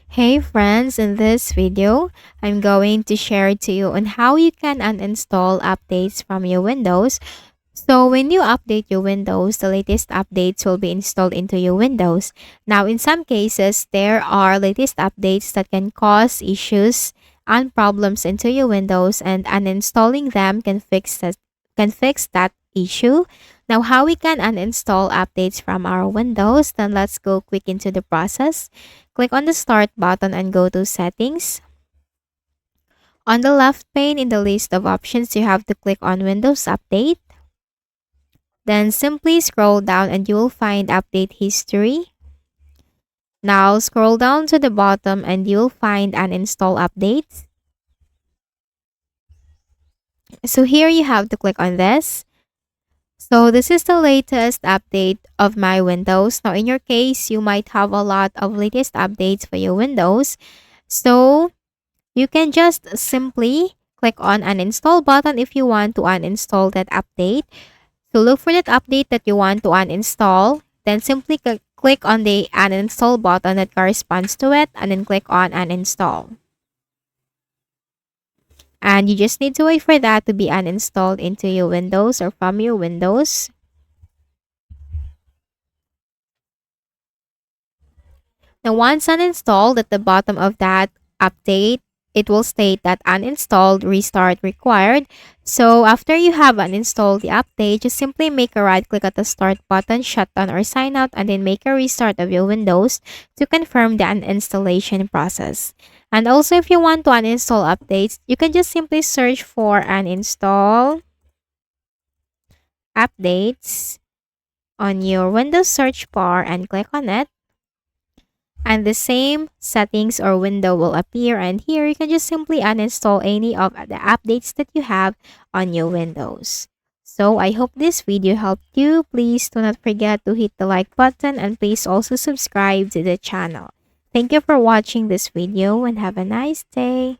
Hey friends, in this video, I'm going to share to you on how you can uninstall updates from your Windows. So when you update your Windows, the latest updates will be installed into your Windows. Now, in some cases, there are latest updates that can cause issues and problems into your Windows, and uninstalling them can fix that issue. Now, how we can uninstall updates from our Windows, then let's go quick into the process. Click on the Start button and go to Settings. On the left pane in the list of options, you have to click on Windows Update. Then simply scroll down and you will find Update History. Now scroll down to the bottom and you'll find Uninstall Updates. So here you have to click on this. So this is the latest update of my Windows. Now in your case, you might have a lot of latest updates for your Windows. So you can just simply click on Uninstall button if you want to uninstall that update. To look for that update that you want to uninstall, then simply click on the Uninstall button that corresponds to it and then click on Uninstall. And you just need to wait for that to be uninstalled into your Windows or from your Windows. Now, once uninstalled, at the bottom of that update, it will state that uninstalled restart required. So after you have uninstalled the update, just simply make a right click at the start button, shut down or sign out, and then make a restart of your Windows to confirm the uninstallation process. And also, if you want to uninstall updates, you can just simply search for uninstall updates on your Windows search bar and click on it. And the same settings or window will appear, and here you can just simply uninstall any of the updates that you have on your Windows. So I hope this video helped you. Please do not forget to hit the like button and please also subscribe to the channel. Thank you for watching this video and have a nice day.